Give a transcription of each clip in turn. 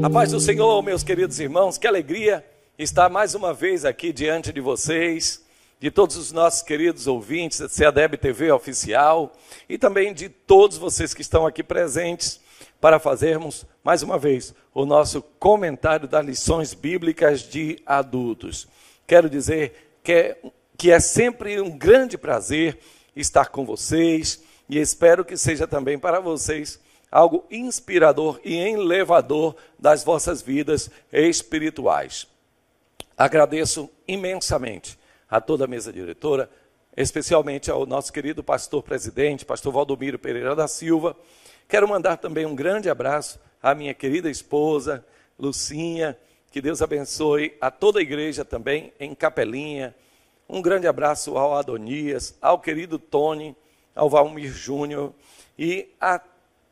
A paz do Senhor, meus queridos irmãos, que alegria estar mais uma vez aqui diante de vocês, de todos os nossos queridos ouvintes da CEADEB TV Oficial e também de todos vocês que estão aqui presentes para fazermos mais uma vez o nosso comentário das lições bíblicas de adultos. Quero dizer que é sempre um grande prazer estar com vocês e espero que seja também para vocês algo inspirador e elevador das vossas vidas espirituais. Agradeço imensamente a toda a mesa diretora, especialmente ao nosso querido pastor presidente, pastor Valdomiro Pereira da Silva. Quero mandar também um grande abraço à minha querida esposa, Lucinha, que Deus abençoe a toda a igreja também em Capelinha. Um grande abraço ao Adonias, ao querido Tony, ao Valmir Júnior e a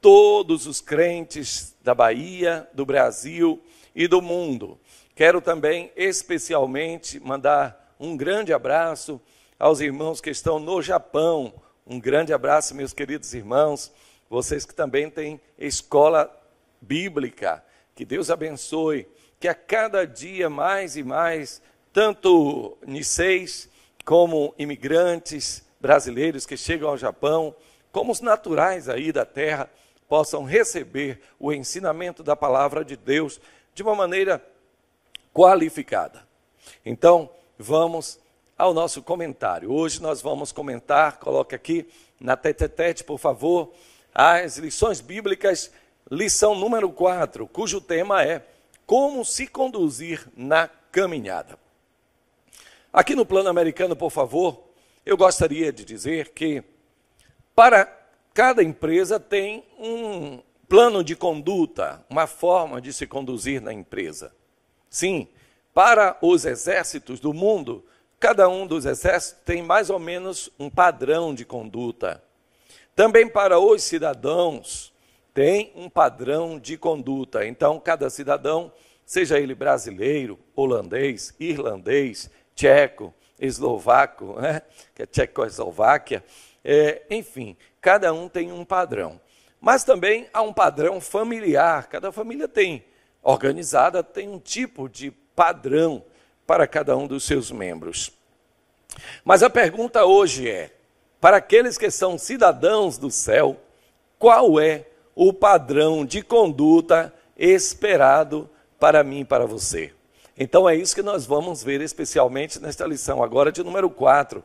todos os crentes da Bahia, do Brasil e do mundo. Quero também especialmente mandar um grande abraço aos irmãos que estão no Japão. Um grande abraço, meus queridos irmãos, vocês que também têm escola bíblica. Que Deus abençoe, que a cada dia mais e mais, tanto niceis como imigrantes brasileiros que chegam ao Japão, como os naturais aí da terra, possam receber o ensinamento da palavra de Deus de uma maneira qualificada. Então, vamos ao nosso comentário. Hoje nós vamos comentar, coloque aqui na tete-a-tete, por favor, as lições bíblicas, lição número 4, cujo tema é como se conduzir na caminhada. Aqui no plano americano, por favor, eu gostaria de dizer que para cada empresa tem um plano de conduta, uma forma de se conduzir na empresa. Sim, para os exércitos do mundo, cada um dos exércitos tem mais ou menos um padrão de conduta. Também para os cidadãos tem um padrão de conduta. Então, cada cidadão, seja ele brasileiro, holandês, irlandês, tcheco, eslovaco, que é Tchecoslováquia, enfim, cada um tem um padrão. Mas também há um padrão familiar. Cada família organizada tem um tipo de padrão para cada um dos seus membros. Mas a pergunta hoje é, para aqueles que são cidadãos do céu, qual é o padrão de conduta esperado para mim e para você? Então é isso que nós vamos ver especialmente nesta lição agora de número 4.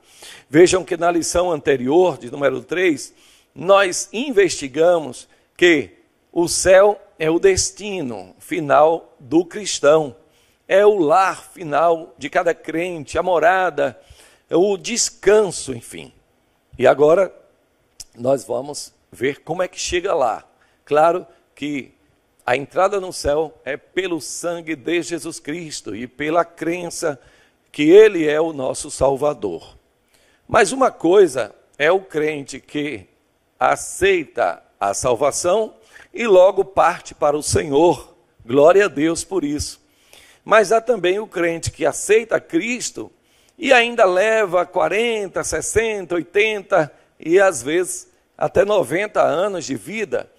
Vejam que na lição anterior, de número 3, nós investigamos que o céu é o destino final do cristão. É o lar final de cada crente, a morada, o descanso, enfim. E agora nós vamos ver como é que chega lá. Claro que a entrada no céu é pelo sangue de Jesus Cristo e pela crença que Ele é o nosso Salvador. Mas uma coisa é o crente que aceita a salvação e logo parte para o Senhor. Glória a Deus por isso. Mas há também o crente que aceita Cristo e ainda leva 40, 60, 80 e às vezes até 90 anos de vida.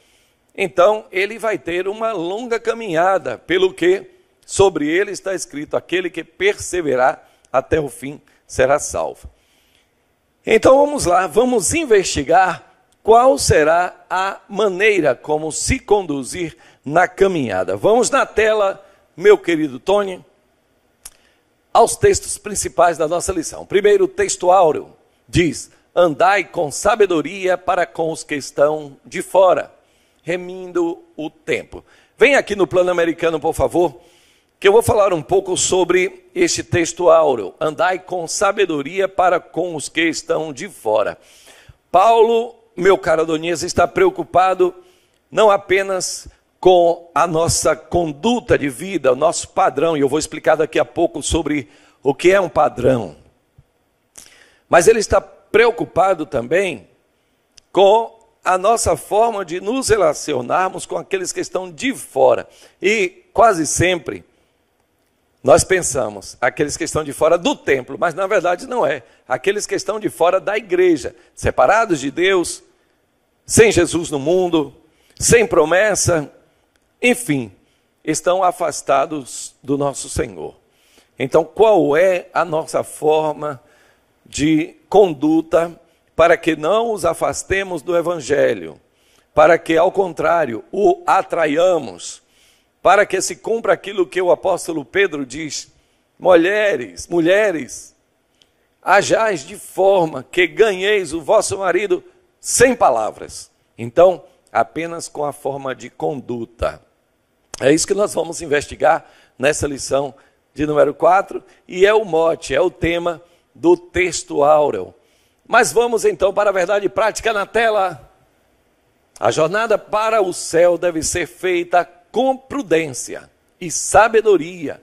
Então, ele vai ter uma longa caminhada, pelo que sobre ele está escrito, aquele que perseverar até o fim será salvo. Então, vamos lá, vamos investigar qual será a maneira como se conduzir na caminhada. Vamos na tela, meu querido Tony, aos textos principais da nossa lição. Primeiro, o texto áureo diz, andai com sabedoria para com os que estão de fora, remindo o tempo. Vem aqui no plano americano, por favor, que eu vou falar um pouco sobre este texto áureo. Andai com sabedoria para com os que estão de fora. Paulo, meu caro Adonias, está preocupado não apenas com a nossa conduta de vida, o nosso padrão, e eu vou explicar daqui a pouco sobre o que é um padrão. Mas ele está preocupado também com a nossa forma de nos relacionarmos com aqueles que estão de fora. E quase sempre nós pensamos, aqueles que estão de fora do templo, mas na verdade não é. Aqueles que estão de fora da igreja, separados de Deus, sem Jesus no mundo, sem promessa, enfim, estão afastados do nosso Senhor. Então, qual é a nossa forma de conduta para que não os afastemos do Evangelho? Para que, ao contrário, o atraiamos, para que se cumpra aquilo que o apóstolo Pedro diz: mulheres, ajais de forma que ganheis o vosso marido sem palavras. Então, apenas com a forma de conduta. É isso que nós vamos investigar nessa lição de número 4, e é o mote, é o tema do texto áureo. Mas vamos então para a verdade prática na tela. A jornada para o céu deve ser feita com prudência e sabedoria,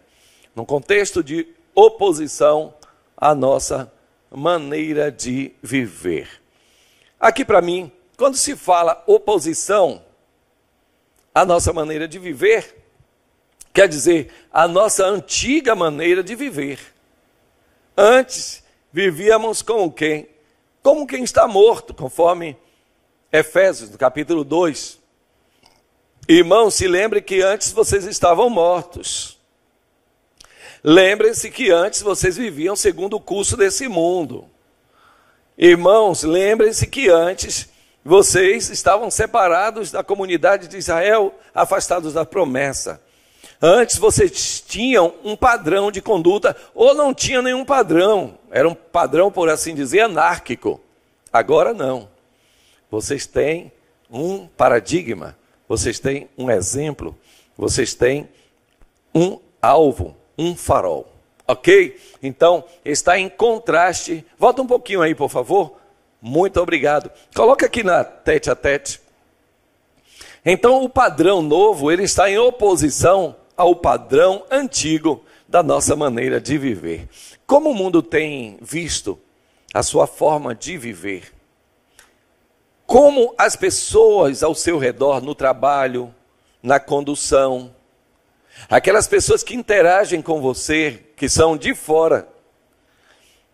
num contexto de oposição à nossa maneira de viver. Aqui para mim, quando se fala oposição à nossa maneira de viver, quer dizer, a nossa antiga maneira de viver. Antes, vivíamos como quem? Como quem está morto, conforme Efésios, no capítulo 2. Irmãos, se lembrem que antes vocês estavam mortos. Lembrem-se que antes vocês viviam segundo o curso desse mundo. Irmãos, lembrem-se que antes vocês estavam separados da comunidade de Israel, afastados da promessa. Antes vocês tinham um padrão de conduta, ou não tinham nenhum padrão. Era um padrão, por assim dizer, anárquico. Agora não. Vocês têm um paradigma, vocês têm um exemplo, vocês têm um alvo, um farol. Ok? Então, está em contraste. Volta um pouquinho aí, por favor. Muito obrigado. Coloca aqui na tete a tete. Então, o padrão novo, ele está em oposição ao padrão antigo da nossa maneira de viver. Como o mundo tem visto a sua forma de viver? Como as pessoas ao seu redor, no trabalho, na condução, aquelas pessoas que interagem com você, que são de fora,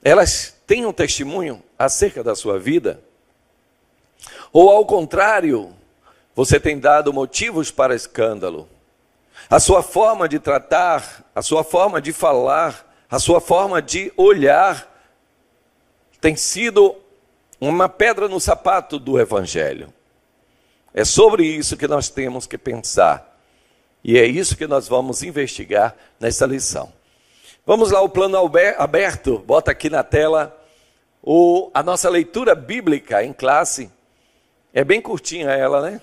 elas têm um testemunho acerca da sua vida? Ou ao contrário, você tem dado motivos para escândalo? A sua forma de tratar, a sua forma de falar, a sua forma de olhar tem sido uma pedra no sapato do Evangelho. É sobre isso que nós temos que pensar. E é isso que nós vamos investigar nessa lição. Vamos lá, o plano aberto. Bota aqui na tela a nossa leitura bíblica em classe. É bem curtinha ela, né?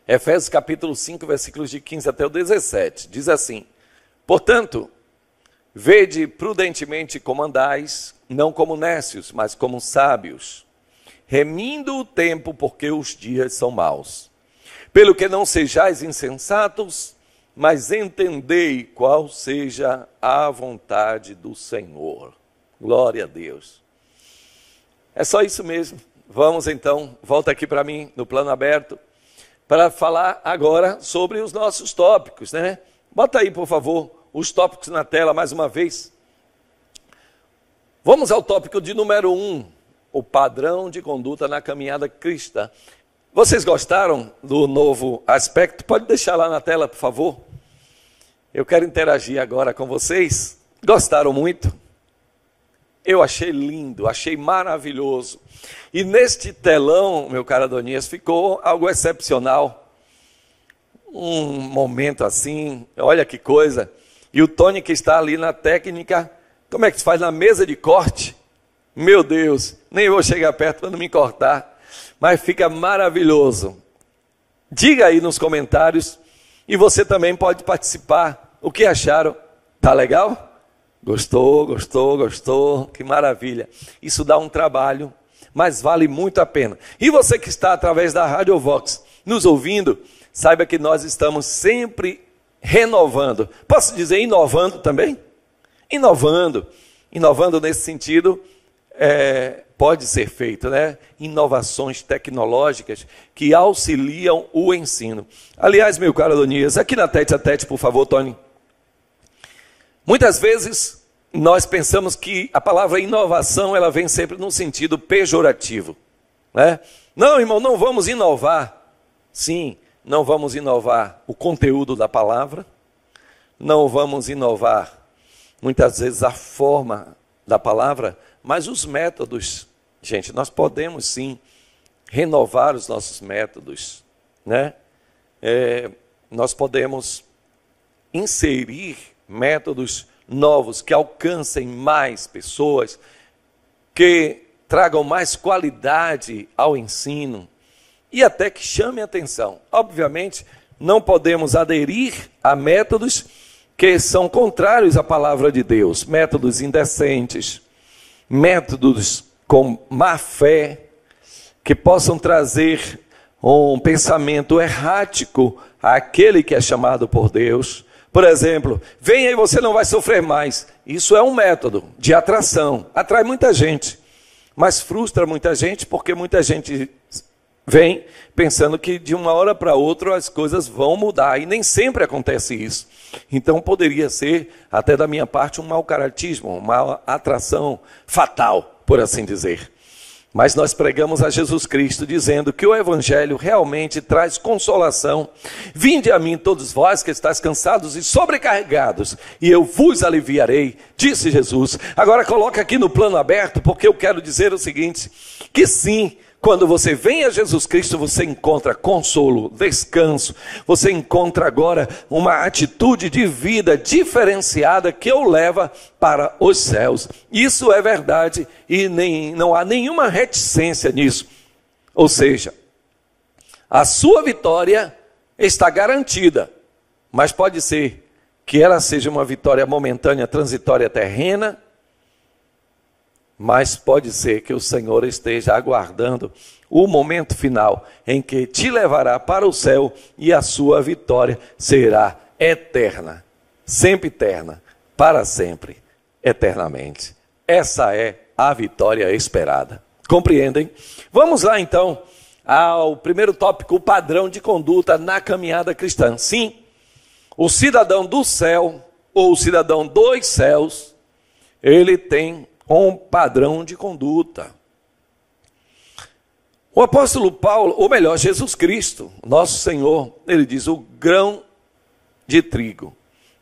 Efésios capítulo 5, versículos de 15 até o 17. Diz assim: portanto, vede prudentemente como andais, não como nécios, mas como sábios, remindo o tempo, porque os dias são maus. Pelo que não sejais insensatos, mas entendei qual seja a vontade do Senhor. Glória a Deus. É só isso mesmo. Vamos então, volta aqui para mim, no plano aberto, para falar agora sobre os nossos tópicos, né? Bota aí, por favor, os tópicos na tela mais uma vez. Vamos ao tópico de número 1, o padrão de conduta na caminhada cristã. Vocês gostaram do novo aspecto? Pode deixar lá na tela, por favor. Eu quero interagir agora com vocês. Gostaram muito? Eu achei lindo, achei maravilhoso. E neste telão, meu caro Adonias, ficou algo excepcional. Um momento assim, olha que coisa. E o Tony que está ali na técnica, como é que se faz na mesa de corte? Meu Deus, nem vou chegar perto para não me cortar. Mas fica maravilhoso. Diga aí nos comentários. E você também pode participar. O que acharam? Tá legal? Gostou, gostou, gostou. Que maravilha. Isso dá um trabalho, mas vale muito a pena. E você que está através da Rádio Vox nos ouvindo, saiba que nós estamos sempre renovando. Posso dizer inovando também? Inovando. Inovando nesse sentido, pode ser feito, né? Inovações tecnológicas que auxiliam o ensino. Aliás, meu caro Adonias, aqui na tete a tete, por favor, Tony. Muitas vezes nós pensamos que a palavra inovação ela vem sempre num sentido pejorativo, né? Não, irmão, não vamos inovar. Sim, não vamos inovar o conteúdo da palavra, não vamos inovar, muitas vezes, a forma da palavra, mas os métodos. Gente, nós podemos sim renovar os nossos métodos, né? Nós podemos inserir métodos novos que alcancem mais pessoas, que tragam mais qualidade ao ensino e até que chame atenção. Obviamente, não podemos aderir a métodos que são contrários à palavra de Deus, métodos indecentes, métodos com má fé, que possam trazer um pensamento errático àquele que é chamado por Deus. Por exemplo, venha e você não vai sofrer mais. Isso é um método de atração, atrai muita gente, mas frustra muita gente, porque muita gente vem pensando que de uma hora para outra as coisas vão mudar, e nem sempre acontece isso. Então poderia ser, até da minha parte, um mau caratismo, uma atração fatal, por assim dizer. Mas nós pregamos a Jesus Cristo, dizendo que o Evangelho realmente traz consolação. Vinde a mim todos vós que estáis cansados e sobrecarregados, e eu vos aliviarei, disse Jesus. Agora coloca aqui no plano aberto, porque eu quero dizer o seguinte, que sim, quando você vem a Jesus Cristo, você encontra consolo, descanso, você encontra agora uma atitude de vida diferenciada que o leva para os céus. Isso é verdade e não há nenhuma reticência nisso. Ou seja, a sua vitória está garantida, mas pode ser que ela seja uma vitória momentânea, transitória, terrena, mas pode ser que o Senhor esteja aguardando o momento final em que te levará para o céu e a sua vitória será eterna, sempre eterna, para sempre, eternamente. Essa é a vitória esperada. Compreendem? Vamos lá então ao primeiro tópico, o padrão de conduta na caminhada cristã. Sim, o cidadão do céu, ou o cidadão dos céus, ele tem um padrão de conduta. O apóstolo Paulo, ou melhor, Jesus Cristo, nosso Senhor, ele diz, o grão de trigo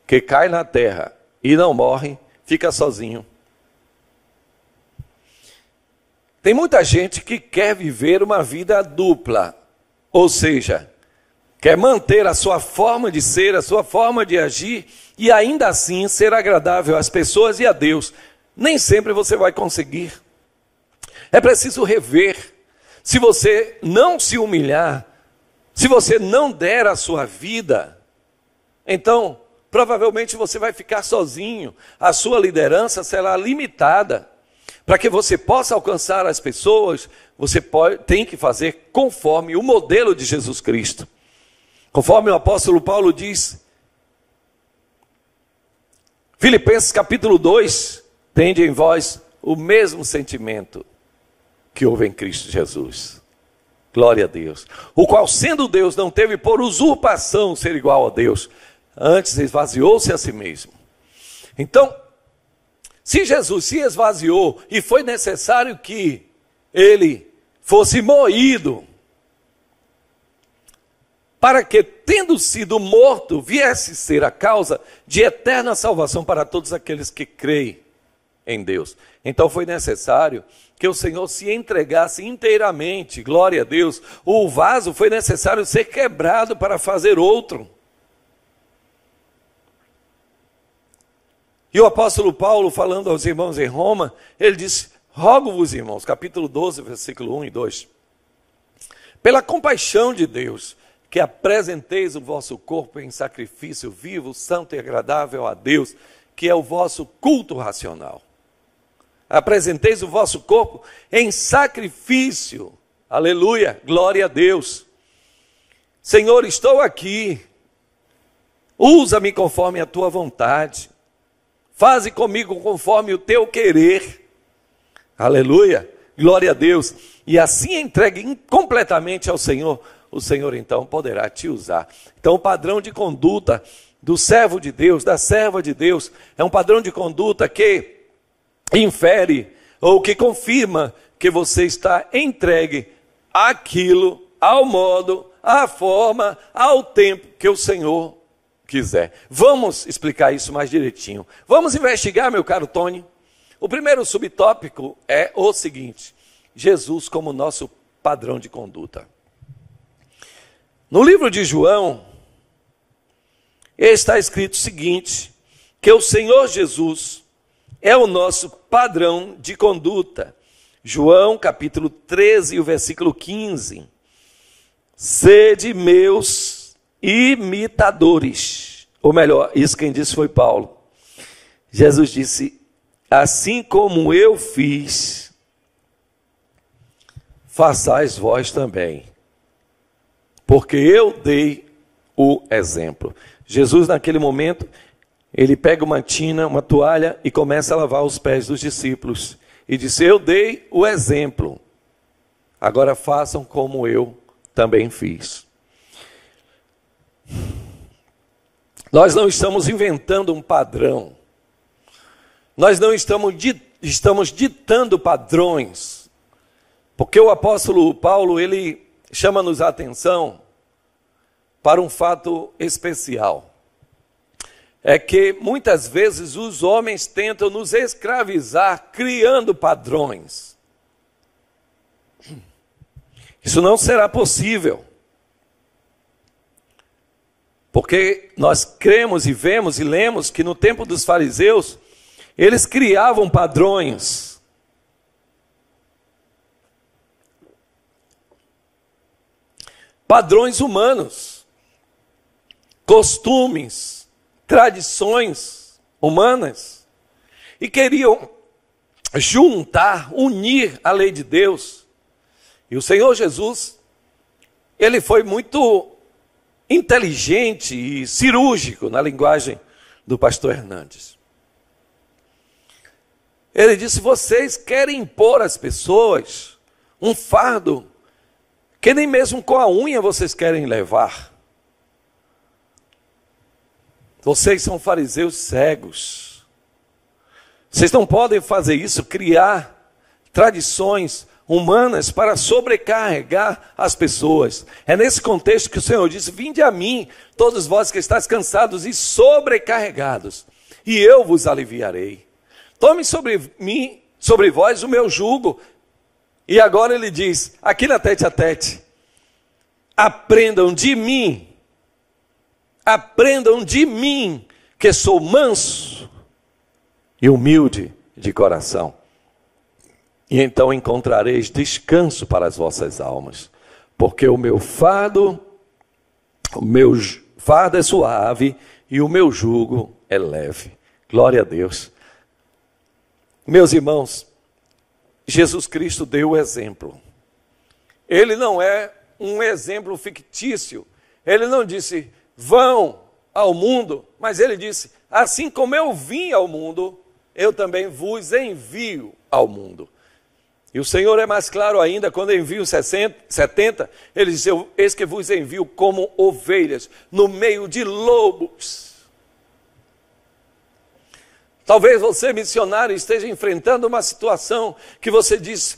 que cai na terra e não morre, fica sozinho. Tem muita gente que quer viver uma vida dupla, ou seja, quer manter a sua forma de ser, a sua forma de agir, e ainda assim ser agradável às pessoas e a Deus. Nem sempre você vai conseguir. É preciso rever. Se você não se humilhar, se você não der a sua vida, então provavelmente você vai ficar sozinho. A sua liderança será limitada. Para que você possa alcançar as pessoas, você tem que fazer conforme o modelo de Jesus Cristo. Conforme o apóstolo Paulo diz, Filipenses capítulo 2, tende em vós o mesmo sentimento que houve em Cristo Jesus. Glória a Deus. O qual, sendo Deus, não teve por usurpação ser igual a Deus. Antes esvaziou-se a si mesmo. Então, se Jesus se esvaziou e foi necessário que ele fosse moído, para que, tendo sido morto, viesse ser a causa de eterna salvação para todos aqueles que creem em Deus. Então foi necessário que o Senhor se entregasse inteiramente, glória a Deus. O vaso foi necessário ser quebrado para fazer outro. E o apóstolo Paulo, falando aos irmãos em Roma, ele disse, rogo-vos, irmãos, capítulo 12, versículo 1 e 2, pela compaixão de Deus, que apresenteis o vosso corpo em sacrifício vivo, santo e agradável a Deus, que é o vosso culto racional. Apresenteis o vosso corpo em sacrifício, aleluia, glória a Deus. Senhor, estou aqui, usa-me conforme a tua vontade, faze comigo conforme o teu querer, aleluia, glória a Deus. E assim entregue completamente ao Senhor, o Senhor então poderá te usar. Então o padrão de conduta do servo de Deus, da serva de Deus, é um padrão de conduta que infere ou que confirma que você está entregue aquilo, ao modo, à forma, ao tempo que o Senhor quiser. Vamos explicar isso mais direitinho. Vamos investigar, meu caro Tony. O primeiro subtópico é o seguinte: Jesus como nosso padrão de conduta. No livro de João, está escrito o seguinte, que o Senhor Jesus é o nosso padrão de conduta. João capítulo 13, o versículo 15. Sede meus imitadores. Ou melhor, isso quem disse foi Paulo. Jesus disse, assim como eu fiz, façais vós também. Porque eu dei o exemplo. Jesus naquele momento, ele pega uma tina, uma toalha e começa a lavar os pés dos discípulos. E disse, eu dei o exemplo. Agora façam como eu também fiz. Nós não estamos inventando um padrão. Nós não estamos ditando padrões. Porque o apóstolo Paulo, ele chama-nos a atenção para um fato especial. É que muitas vezes os homens tentam nos escravizar criando padrões. Isso não será possível. Porque nós cremos e vemos e lemos que no tempo dos fariseus, eles criavam padrões. Padrões humanos, costumes, tradições humanas, e queriam juntar, unir a lei de Deus. E o Senhor Jesus, ele foi muito inteligente e cirúrgico na linguagem do pastor Hernandes. Ele disse, vocês querem impor às pessoas um fardo que nem mesmo com a unha vocês querem levar. Vocês são fariseus cegos. Vocês não podem fazer isso, criar tradições humanas para sobrecarregar as pessoas. É nesse contexto que o Senhor disse, vinde a mim, todos vós que estáis cansados e sobrecarregados, e eu vos aliviarei. Tome sobre mim, sobre vós o meu jugo. E agora ele diz, aqui na tete a tete, aprendam de mim, que sou manso e humilde de coração. E então encontrareis descanso para as vossas almas, porque o meu fardo é suave e o meu jugo é leve. Glória a Deus. Meus irmãos, Jesus Cristo deu o exemplo. Ele não é um exemplo fictício. Ele não disse, vão ao mundo, mas ele disse, assim como eu vim ao mundo, eu também vos envio ao mundo. E o Senhor é mais claro ainda, quando envia os 70, ele diz, eis que vos envio como ovelhas, no meio de lobos. Talvez você, missionário, esteja enfrentando uma situação que você diz,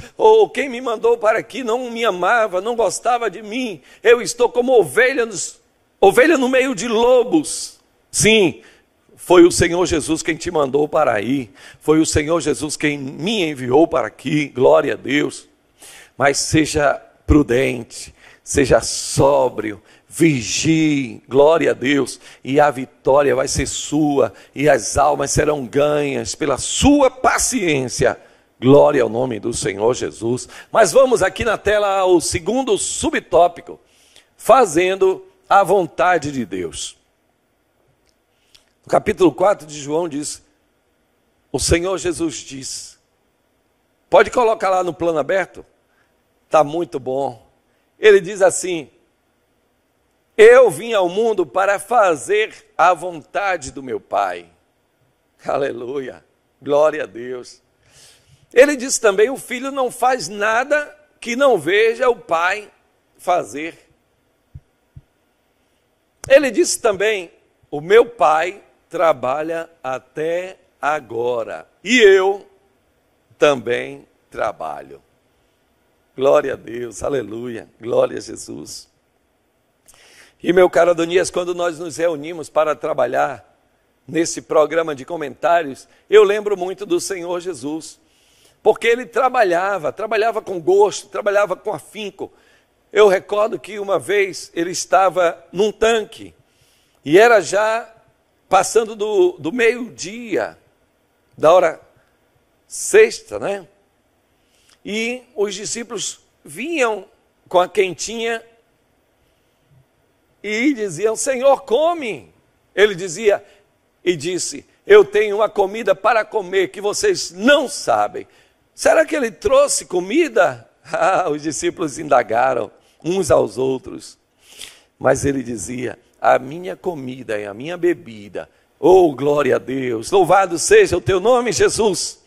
quem me mandou para aqui não me amava, não gostava de mim, eu estou como ovelha no meio de lobos. Sim, foi o Senhor Jesus quem te mandou para aí, foi o Senhor Jesus quem me enviou para aqui, glória a Deus. Mas seja prudente, seja sóbrio, vigie, glória a Deus, e a vitória vai ser sua, e as almas serão ganhas pela sua paciência. Glória ao nome do Senhor Jesus. Mas vamos aqui na tela ao segundo subtópico, fazendo a vontade de Deus. No capítulo 4 de João diz, o Senhor Jesus diz, pode colocar lá no plano aberto? Está muito bom. Ele diz assim, eu vim ao mundo para fazer a vontade do meu Pai. Aleluia, glória a Deus. Ele diz também, o Filho não faz nada que não veja o Pai fazer. Ele disse também, o meu Pai trabalha até agora, e eu também trabalho. Glória a Deus, aleluia, glória a Jesus. E meu caro Adonias, quando nós nos reunimos para trabalhar nesse programa de comentários, eu lembro muito do Senhor Jesus, porque ele trabalhava com gosto, trabalhava com afinco. Eu recordo que uma vez ele estava num tanque, e era já passando do meio-dia, da hora sexta, né? E os discípulos vinham com a quentinha e diziam, Senhor, come. Ele dizia e disse, eu tenho uma comida para comer que vocês não sabem. Será que ele trouxe comida? Os discípulos indagaram uns aos outros. Mas ele dizia, a minha comida e a minha bebida, oh glória a Deus, louvado seja o teu nome, Jesus,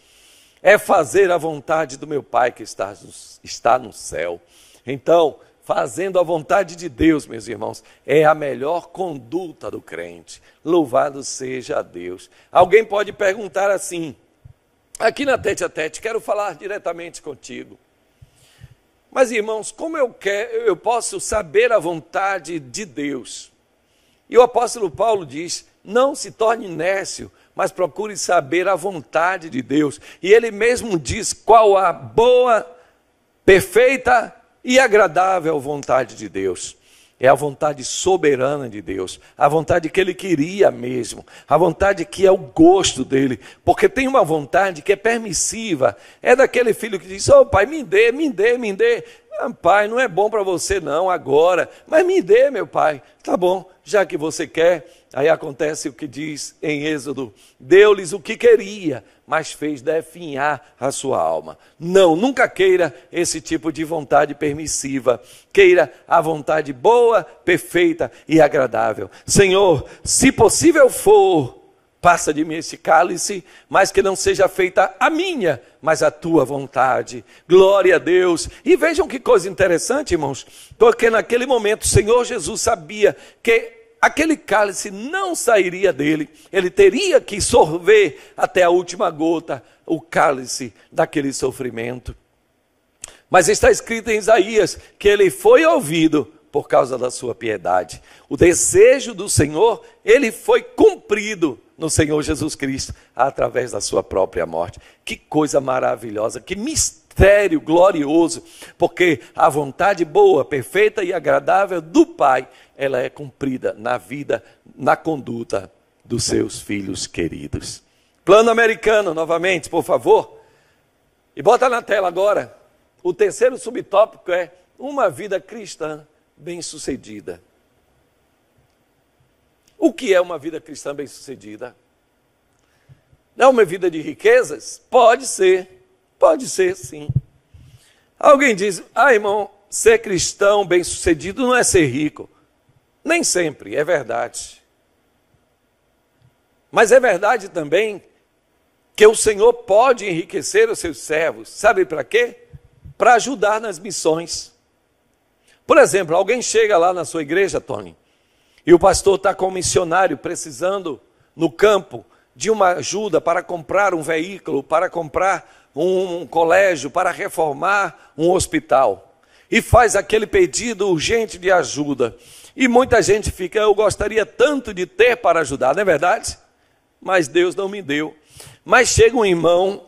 é fazer a vontade do meu Pai que está no céu. Então, fazendo a vontade de Deus, meus irmãos, é a melhor conduta do crente. Louvado seja a Deus. Alguém pode perguntar assim, aqui na Tete a Tete, quero falar diretamente contigo. Mas, irmãos, como eu posso saber a vontade de Deus? E o apóstolo Paulo diz, não se torne nécio, mas procure saber a vontade de Deus. E ele mesmo diz qual a boa, perfeita e agradável vontade de Deus. É a vontade soberana de Deus, a vontade que ele queria mesmo, a vontade que é o gosto dele, porque tem uma vontade que é permissiva, é daquele filho que diz, pai, me dê. Pai, não é bom para você não agora, mas me dê, meu pai. Tá bom, já que você quer. Aí acontece o que diz em Êxodo, deu-lhes o que queria, mas fez definhar a sua alma. Não, nunca queira esse tipo de vontade permissiva, queira a vontade boa, perfeita e agradável. Senhor, se possível for, passa de mim esse cálice, mas que não seja feita a minha, mas a tua vontade. Glória a Deus. E vejam que coisa interessante, irmãos, porque naquele momento o Senhor Jesus sabia que aquele cálice não sairia dele, ele teria que sorver até a última gota o cálice daquele sofrimento. Mas está escrito em Isaías que ele foi ouvido por causa da sua piedade. O desejo do Senhor, ele foi cumprido no Senhor Jesus Cristo, através da sua própria morte. Que coisa maravilhosa, que mistério glorioso, porque a vontade boa, perfeita e agradável do Pai, ela é cumprida na vida, na conduta dos seus filhos queridos. Plano americano, novamente, por favor. E bota na tela agora. O terceiro subtópico é uma vida cristã bem-sucedida. O que é uma vida cristã bem-sucedida? É uma vida de riquezas? Pode ser sim. Alguém diz, irmão, ser cristão bem-sucedido não é ser rico. Nem sempre, é verdade. Mas é verdade também que o Senhor pode enriquecer os seus servos. Sabe para quê? Para ajudar nas missões. Por exemplo, alguém chega lá na sua igreja, Tony, e o pastor está com um missionário precisando no campo de uma ajuda para comprar um veículo, para comprar um colégio, para reformar um hospital. E faz aquele pedido urgente de ajuda. E muita gente fica, eu gostaria tanto de ter para ajudar, não é verdade? Mas Deus não me deu. Mas chega um irmão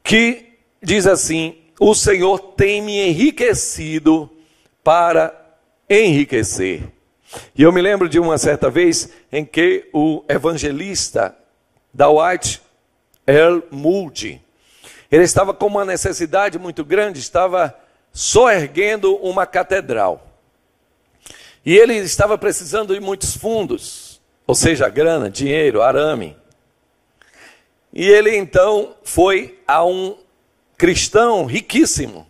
que diz assim, o Senhor tem me enriquecido para enriquecer. E eu me lembro de uma certa vez em que o evangelista Dwight L. Moody, ele estava com uma necessidade muito grande, estava soerguendo uma catedral. E ele estava precisando de muitos fundos, ou seja, grana, dinheiro, arame. E ele então foi a um cristão riquíssimo,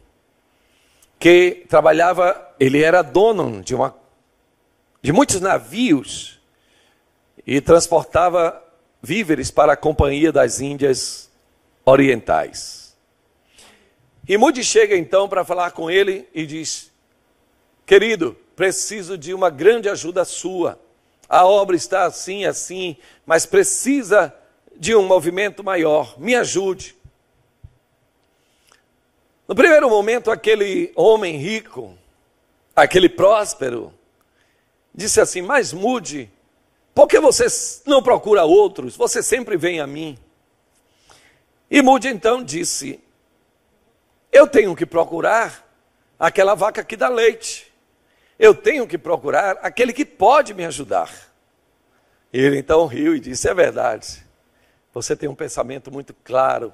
que trabalhava, ele era dono de muitos navios e transportava víveres para a Companhia das Índias Orientais. E Moody chega então para falar com ele e diz, querido, preciso de uma grande ajuda sua. A obra está assim, mas precisa de um movimento maior. Me ajude. No primeiro momento, aquele homem rico, aquele próspero, disse assim: mas mude, por que você não procura outros? Você sempre vem a mim. E Mude então disse: eu tenho que procurar aquela vaca que dá leite. Eu tenho que procurar aquele que pode me ajudar. E ele então riu e disse: é verdade, você tem um pensamento muito claro.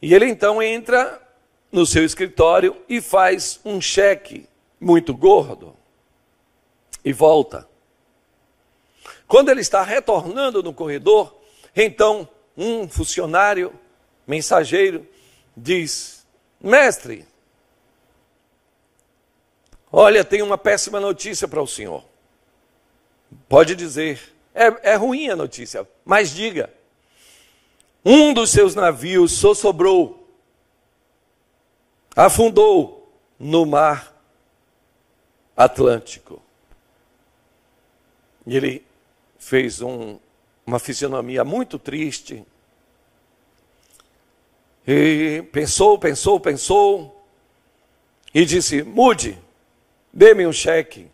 E ele então entra no seu escritório e faz um cheque muito gordo e volta. Quando ele está retornando no corredor, então um funcionário, mensageiro, diz: mestre, olha, tem uma péssima notícia para o senhor. Pode dizer, é ruim a notícia, mas diga. Um dos seus navios sossobrou, afundou no mar Atlântico. E ele fez uma fisionomia muito triste. E pensou. E disse: Mude, dê-me um cheque.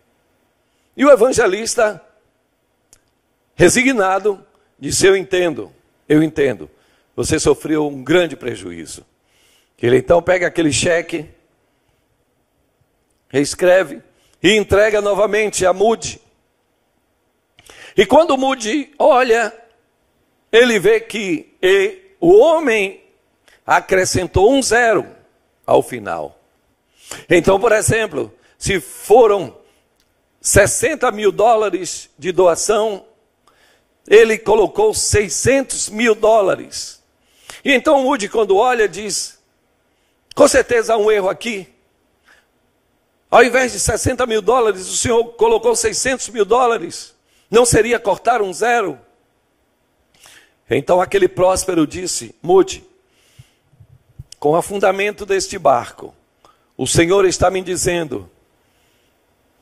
E o evangelista, resignado, disse: eu entendo. Você sofreu um grande prejuízo. Ele então pega aquele cheque, reescreve e entrega novamente a Mude. E quando Mude olha, ele vê que o homem acrescentou um 0 ao final. Então, por exemplo, se foram $60 mil de doação, ele colocou $600 mil. E então Mude, quando olha, diz: com certeza há um erro aqui. Ao invés de $60 mil, o senhor colocou $600 mil. Não seria cortar um 0? Então aquele próspero disse: Mude, com o afundamento deste barco, o Senhor está me dizendo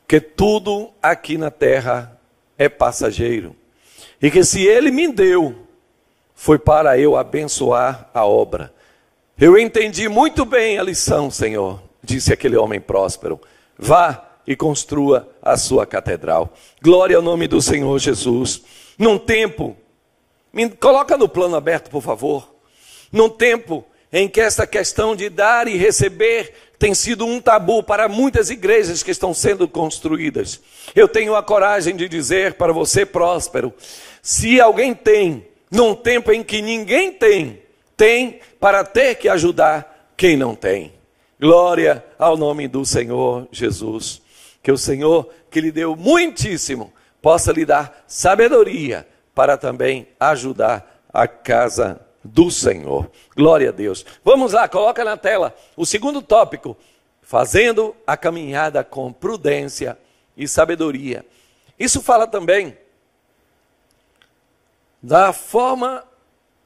que tudo aqui na terra é passageiro. E que se Ele me deu, foi para eu abençoar a obra. Eu entendi muito bem a lição, Senhor, disse aquele homem próspero. Vá e construa a sua catedral. Glória ao nome do Senhor Jesus. Num tempo, me coloca no plano aberto, por favor. Num tempo em que essa questão de dar e receber tem sido um tabu para muitas igrejas que estão sendo construídas. Eu tenho a coragem de dizer para você, próspero, se alguém tem, num tempo em que ninguém tem para ter que ajudar quem não tem. Glória ao nome do Senhor Jesus. Que o Senhor, que lhe deu muitíssimo, possa lhe dar sabedoria para também ajudar a casa do Senhor. Glória a Deus. Vamos lá, coloca na tela o segundo tópico: fazendo a caminhada com prudência e sabedoria. Isso fala também da forma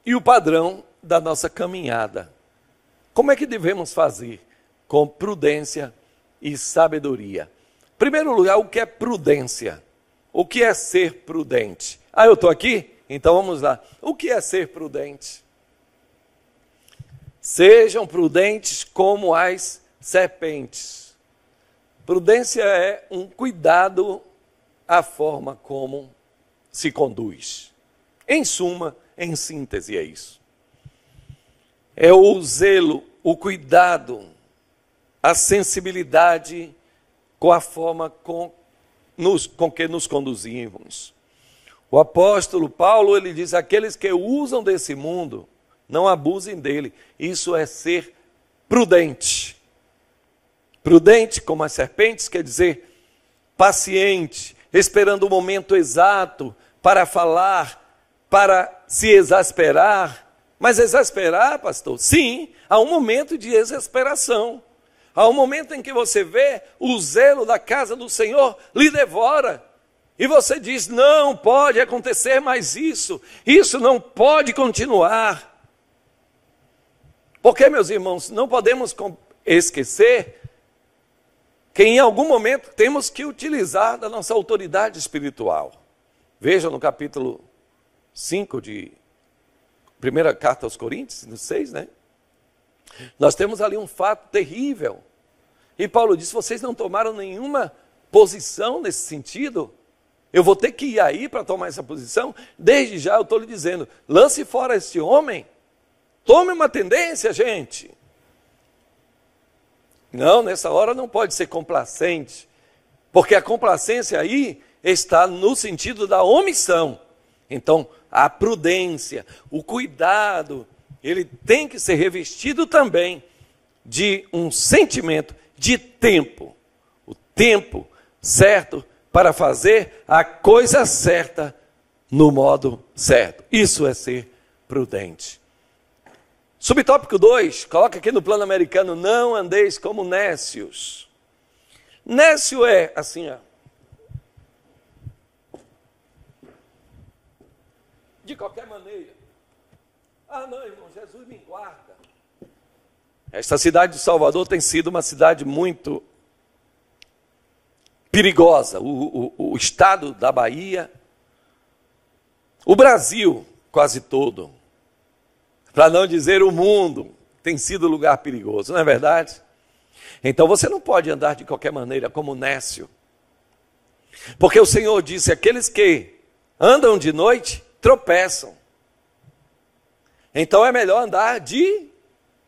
e o padrão da nossa caminhada. Como é que devemos fazer? Com prudência e sabedoria. Em primeiro lugar, o que é prudência? O que é ser prudente? Eu estou aqui? Então vamos lá. O que é ser prudente? Sejam prudentes como as serpentes. Prudência é um cuidado à forma como se conduz. Em suma, em síntese, é isso. É o zelo, o cuidado, a sensibilidade com a forma com que nos conduzimos. O apóstolo Paulo, ele diz: aqueles que usam desse mundo, não abusem dele. Isso é ser prudente. Prudente como as serpentes quer dizer paciente, esperando o momento exato para falar, para se exasperar. Mas exasperar, pastor? Sim, há um momento de exasperação. Há um momento em que você vê o zelo da casa do Senhor lhe devora. E você diz: não pode acontecer mais isso. Isso não pode continuar. Porque, meus irmãos, não podemos esquecer que em algum momento temos que utilizar da nossa autoridade espiritual. Veja no capítulo 5 de primeira carta aos Coríntios, no 6, né? Nós temos ali um fato terrível. E Paulo disse, vocês não tomaram nenhuma posição nesse sentido? Eu vou ter que ir aí para tomar essa posição? Desde já eu estou lhe dizendo, lance fora esse homem. Tome uma tendência, gente. Não, nessa hora não pode ser complacente. Porque a complacência aí está no sentido da omissão. Então, a prudência, o cuidado, ele tem que ser revestido também de um sentimento de tempo. O tempo certo para fazer a coisa certa no modo certo. Isso é ser prudente. Subtópico 2, coloca aqui no plano americano, não andeis como nécios. Nécio é assim, ó. De qualquer maneira. Ah, não, irmão, Jesus me guarda. Esta cidade de Salvador tem sido uma cidade muito perigosa. O estado da Bahia, o Brasil quase todo, para não dizer o mundo, tem sido lugar perigoso, não é verdade? Então você não pode andar de qualquer maneira como nécio. Porque o Senhor disse, aqueles que andam de noite tropeçam. Então é melhor andar de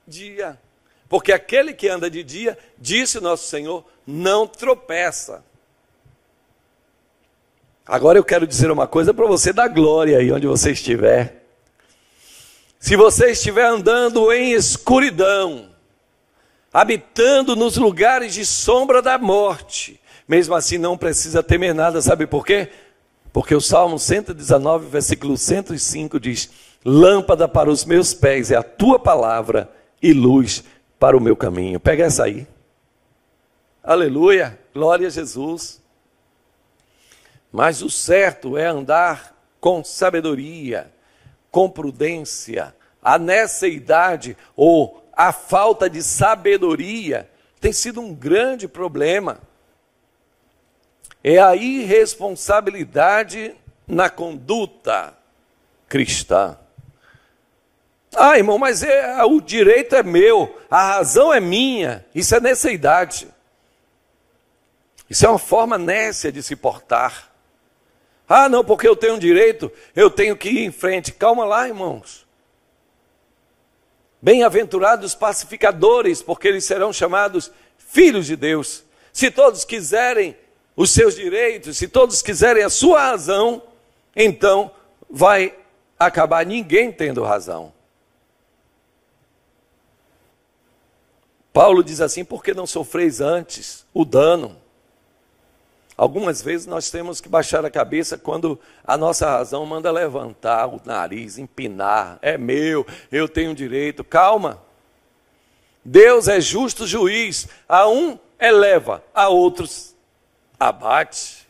dia. Porque aquele que anda de dia, disse o nosso Senhor, não tropeça. Agora eu quero dizer uma coisa para você dar glória aí onde você estiver. Se você estiver andando em escuridão, habitando nos lugares de sombra da morte, mesmo assim não precisa temer nada, sabe por quê? Porque o Salmo 119, versículo 105 diz, lâmpada para os meus pés é a tua palavra e luz para o meu caminho. Pega essa aí. Aleluia, glória a Jesus. Mas o certo é andar com sabedoria, com prudência. A nessa idade, ou a falta de sabedoria, tem sido um grande problema. É a irresponsabilidade na conduta cristã. Ah, irmão, mas o direito é meu, a razão é minha. Isso é nessa idade. Isso é uma forma nécia de se portar. Ah, não, porque eu tenho direito, eu tenho que ir em frente. Calma lá, irmãos. Bem-aventurados os pacificadores, porque eles serão chamados filhos de Deus. Se todos quiserem os seus direitos, se todos quiserem a sua razão, então vai acabar ninguém tendo razão. Paulo diz assim, por que não sofreis antes o dano? Algumas vezes nós temos que baixar a cabeça quando a nossa razão manda levantar o nariz, empinar. É meu, eu tenho direito. Calma. Deus é justo juiz. A um eleva, a outros abate.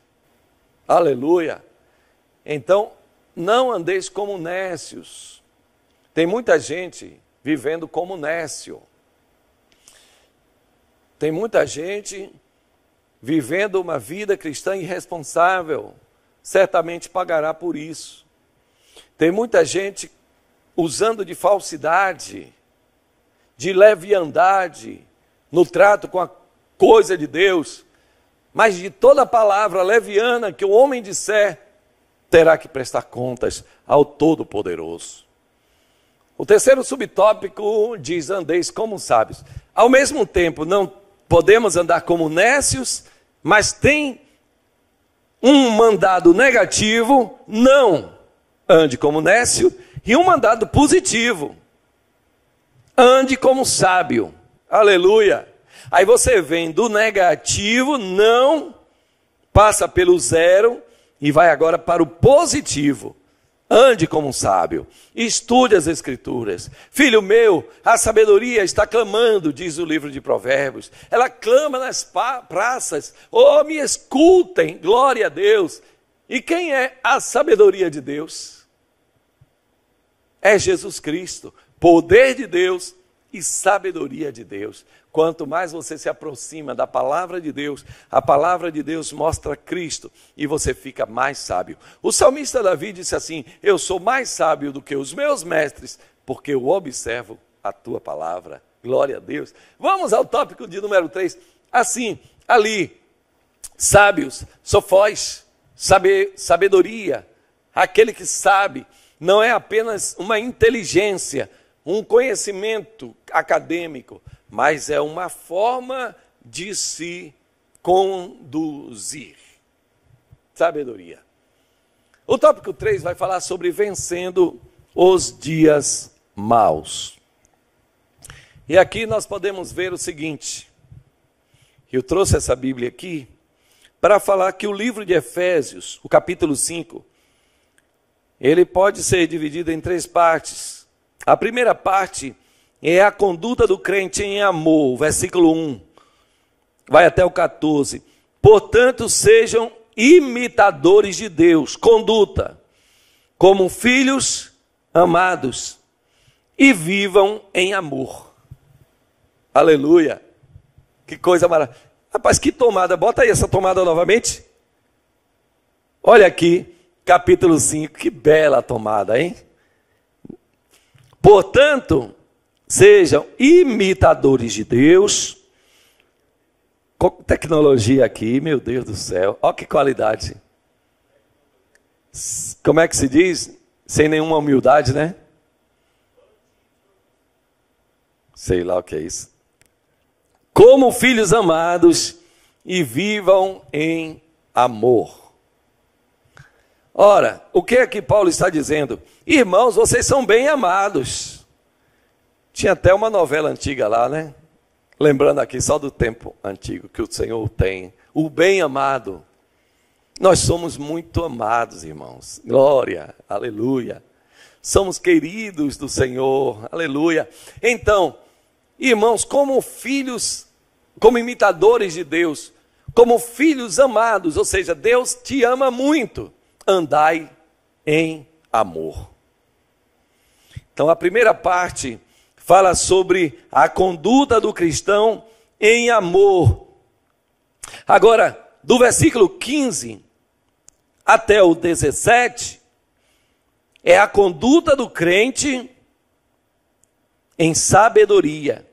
Aleluia. Então, não andeis como nécios. Tem muita gente vivendo como nécio. Tem muita gente vivendo uma vida cristã irresponsável, certamente pagará por isso. Tem muita gente usando de falsidade, de leviandade, no trato com a coisa de Deus, mas de toda palavra leviana que o homem disser, terá que prestar contas ao Todo-Poderoso. O terceiro subtópico diz, andeis como sábios. Ao mesmo tempo, não podemos andar como nécios, mas tem um mandado negativo, não ande como nécio, e um mandado positivo, ande como sábio. Aleluia. Aí você vem do negativo, não, passa pelo zero e vai agora para o positivo. Ande como um sábio, estude as Escrituras. Filho meu, a sabedoria está clamando, diz o livro de Provérbios. Ela clama nas praças, oh, me escutem, glória a Deus. E quem é a sabedoria de Deus? É Jesus Cristo, poder de Deus e sabedoria de Deus. Quanto mais você se aproxima da palavra de Deus, a palavra de Deus mostra Cristo e você fica mais sábio. O salmista Davi disse assim, eu sou mais sábio do que os meus mestres, porque eu observo a tua palavra. Glória a Deus. Vamos ao tópico de número 3. Assim, ali, sábios, sofós, sabedoria. Aquele que sabe não é apenas uma inteligência, um conhecimento acadêmico, mas é uma forma de se conduzir. Sabedoria. O tópico 3 vai falar sobre vencendo os dias maus. E aqui nós podemos ver o seguinte. Eu trouxe essa Bíblia aqui para falar que o livro de Efésios, o capítulo 5, ele pode ser dividido em 3 partes. A primeira parte é a conduta do crente em amor, versículo 1, vai até o 14. Portanto, sejam imitadores de Deus, conduta, como filhos amados, e vivam em amor. Aleluia! Que coisa maravilhosa. Rapaz, que tomada, bota aí essa tomada novamente. Olha aqui, capítulo 5, que bela tomada, hein? Portanto, sejam imitadores de Deus. Tecnologia aqui, meu Deus do céu, olha que qualidade. Como é que se diz? Sem nenhuma humildade, né? Sei lá o que é isso. Como filhos amados e vivam em amor. Ora, o que é que Paulo está dizendo? Irmãos, vocês são bem amados. Tinha até uma novela antiga lá, né? Lembrando aqui só do tempo antigo que o Senhor tem. O bem amado. Nós somos muito amados, irmãos. Glória, aleluia. Somos queridos do Senhor, aleluia. Então, irmãos, como filhos, como imitadores de Deus, como filhos amados, ou seja, Deus te ama muito, andai em amor. Então, a primeira parte fala sobre a conduta do cristão em amor. Agora, do versículo 15 até o 17, é a conduta do crente em sabedoria.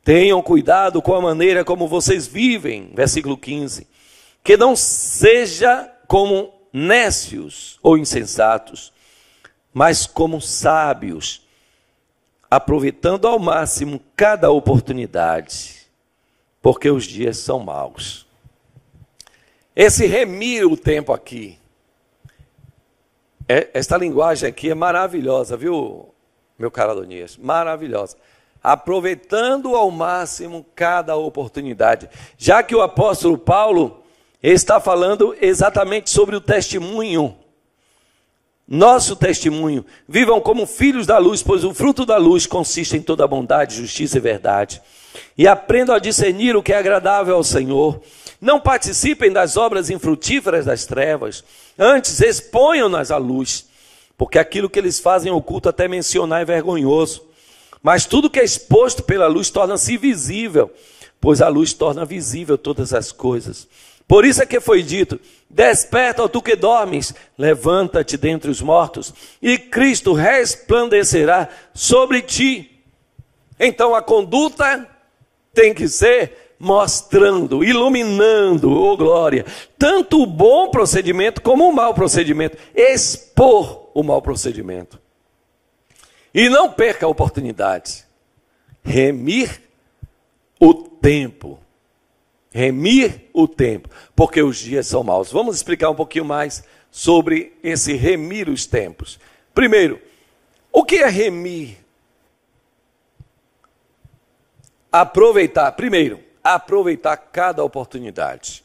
Tenham cuidado com a maneira como vocês vivem, versículo 15. Que não seja como nécios ou insensatos, mas como sábios, aproveitando ao máximo cada oportunidade, porque os dias são maus. Esse remir o tempo aqui, esta linguagem aqui é maravilhosa, viu, meu caro Adonias? Maravilhosa. Aproveitando ao máximo cada oportunidade. Já que o apóstolo Paulo está falando exatamente sobre o testemunho. Nosso testemunho. Vivam como filhos da luz, pois o fruto da luz consiste em toda bondade, justiça e verdade. E aprendam a discernir o que é agradável ao Senhor. Não participem das obras infrutíferas das trevas. Antes, exponham-nas à luz. Porque aquilo que eles fazem oculto até mencionar é vergonhoso. Mas tudo que é exposto pela luz torna-se visível, pois a luz torna visível todas as coisas. Por isso é que foi dito, desperta, ó tu que dormes, levanta-te dentre os mortos, e Cristo resplandecerá sobre ti. Então a conduta tem que ser mostrando, iluminando, oh glória, tanto o bom procedimento como o mau procedimento, expor o mau procedimento. E não perca a oportunidade. Remir o tempo. Remir o tempo. Porque os dias são maus. Vamos explicar um pouquinho mais sobre esse remir os tempos. Primeiro, o que é remir? Aproveitar. Primeiro, aproveitar cada oportunidade.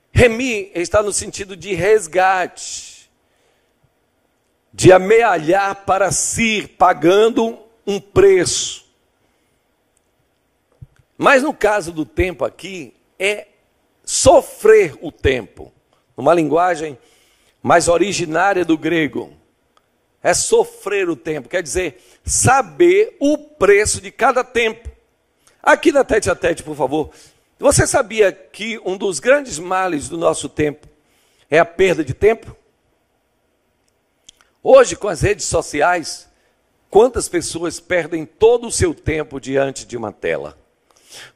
Remir está no sentido de resgate. De amealhar para si, pagando um preço. Mas no caso do tempo aqui, é sofrer o tempo. Numa linguagem mais originária do grego. É sofrer o tempo, quer dizer, saber o preço de cada tempo. Aqui na Tete a Tete, por favor. Você sabia que um dos grandes males do nosso tempo é a perda de tempo? Hoje, com as redes sociais, Quantas pessoas perdem todo o seu tempo diante de uma tela?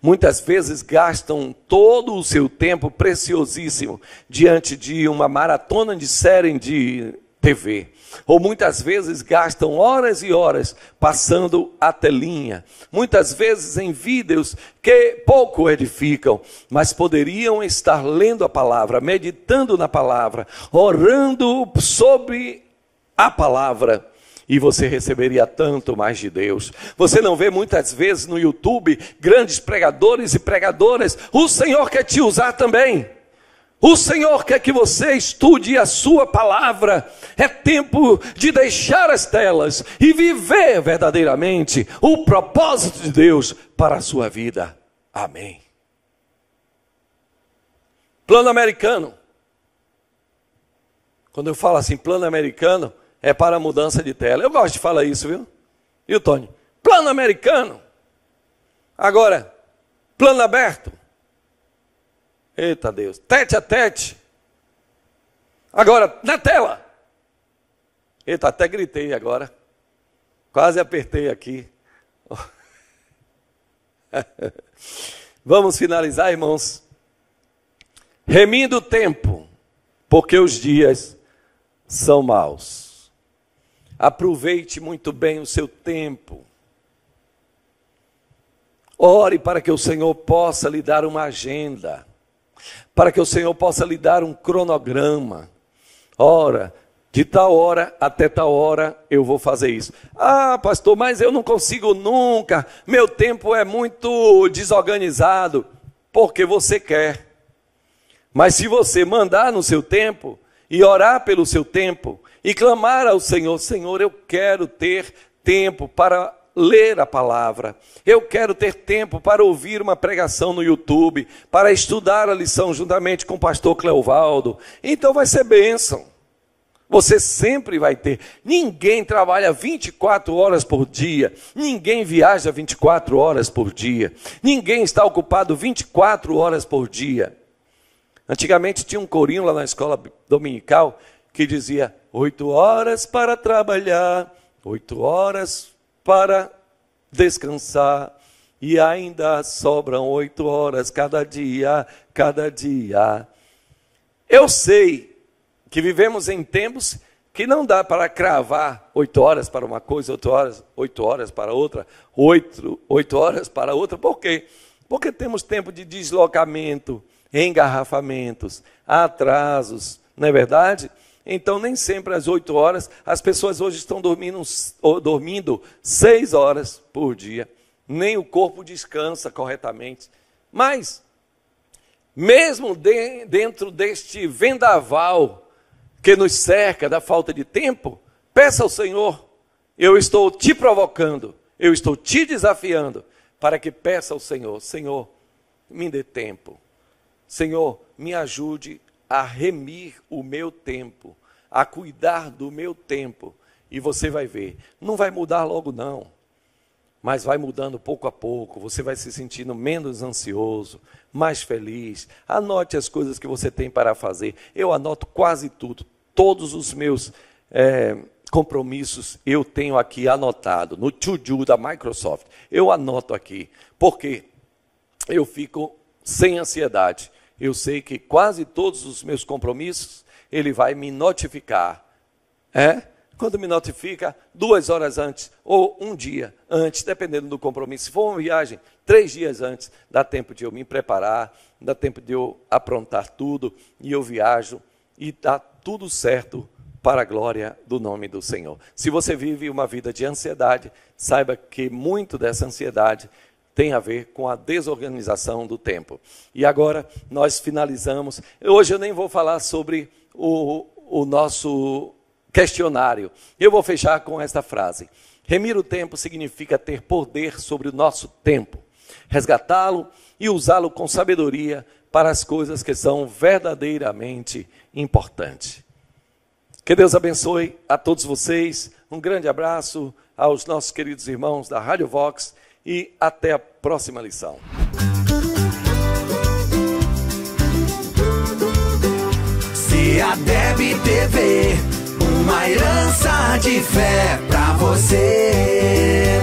Muitas vezes gastam todo o seu tempo preciosíssimo diante de uma maratona de série de TV. Ou muitas vezes gastam horas e horas passando a telinha. Muitas vezes em vídeos que pouco edificam, mas poderiam estar lendo a palavra, meditando na palavra, orando sobre a palavra. E você receberia tanto mais de Deus. Você não vê muitas vezes no YouTube grandes pregadores e pregadoras. O Senhor quer te usar também. O Senhor quer que você estude a sua palavra. É tempo de deixar as telas e viver verdadeiramente o propósito de Deus para a sua vida. Amém. Plano americano. Quando eu falo assim, plano americano, é para a mudança de tela. Eu gosto de falar isso, viu? E o Tony? Plano americano. Agora, plano aberto. Eita Deus. Tete a tete. Agora, na tela. Eita, até gritei agora. Quase apertei aqui. Vamos finalizar, irmãos. Remindo o tempo, porque os dias são maus. Aproveite muito bem o seu tempo. Ore para que o Senhor possa lhe dar uma agenda. Para que o Senhor possa lhe dar um cronograma. Ora, de tal hora até tal hora eu vou fazer isso. Ah, pastor, mas eu não consigo nunca. Meu tempo é muito desorganizado. Porque você quer. Mas se você mandar no seu tempo e orar pelo seu tempo e clamar ao Senhor, Senhor, eu quero ter tempo para ler a palavra, eu quero ter tempo para ouvir uma pregação no YouTube, para estudar a lição juntamente com o pastor Cleovaldo, então vai ser bênção. Você sempre vai ter. Ninguém trabalha 24 horas por dia, ninguém viaja 24 horas por dia, ninguém está ocupado 24 horas por dia. Antigamente tinha um corinho lá na escola dominical que dizia 8 horas para trabalhar, 8 horas para descansar, e ainda sobram 8 horas cada dia, cada dia. Eu sei que vivemos em tempos que não dá para cravar 8 horas para uma coisa, 8 horas para outra, 8 horas para outra. Por quê? Porque temos tempo de deslocamento, engarrafamentos, atrasos, não é verdade? Então, nem sempre às 8 horas, as pessoas hoje estão dormindo 6 horas por dia. Nem o corpo descansa corretamente. Mas, mesmo dentro deste vendaval que nos cerca da falta de tempo, peça ao Senhor, eu estou te provocando, eu estou te desafiando, para que peça ao Senhor, Senhor, me dê tempo. Senhor, me ajude a remir o meu tempo, a cuidar do meu tempo. E você vai ver, não vai mudar logo não, mas vai mudando pouco a pouco, você vai se sentindo menos ansioso, mais feliz. Anote as coisas que você tem para fazer. Eu anoto quase tudo, todos os meus compromissos eu tenho aqui anotado, no to-do da Microsoft. Eu anoto aqui, porque eu fico sem ansiedade. Eu sei que quase todos os meus compromissos, ele vai me notificar. Quando me notifica, 2 horas antes, ou um dia antes, dependendo do compromisso. Se for uma viagem, 3 dias antes, dá tempo de eu me preparar, dá tempo de eu aprontar tudo, e eu viajo, e dá tudo certo para a glória do nome do Senhor. Se você vive uma vida de ansiedade, saiba que muito dessa ansiedade tem a ver com a desorganização do tempo. E agora nós finalizamos. Hoje eu nem vou falar sobre o nosso questionário. Eu vou fechar com esta frase. Remir o tempo significa ter poder sobre o nosso tempo, resgatá-lo e usá-lo com sabedoria para as coisas que são verdadeiramente importantes. Que Deus abençoe a todos vocês. Um grande abraço aos nossos queridos irmãos da Rádio Vox. E até a próxima lição. CEADEB TV, uma uma herança de fé pra você.